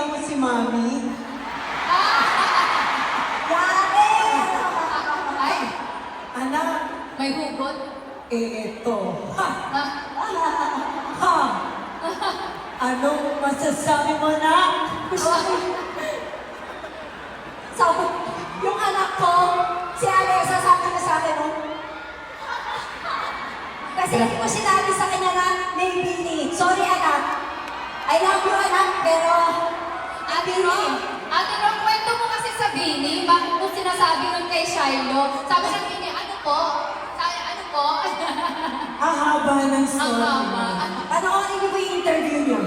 mo si Mami? Yari! Ay, Anak, may hugot. eto. Ha! Ah, Ha! Anong masasabi mo na? Sabi, yung anak ko, si Alexa, sabi na sa akin, oh. Kasi hindi ko sinabi sa kanya na may Bini. Sorry, anak. I love you, anak, pero... Ate Ron, kwento mo kasi sa Bini, bakit mo sinasabi nun kay Shiloh? Sabi ng Bini, ano po? Sabi, ano po? Ahaba ng Ang story. haba. Panoorin niyo po yung interview niyo.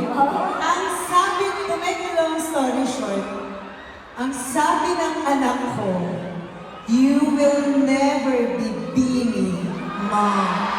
Ang sabi, to make a long story short, ang sabi ng anak ko, you will never be Bini, Mom.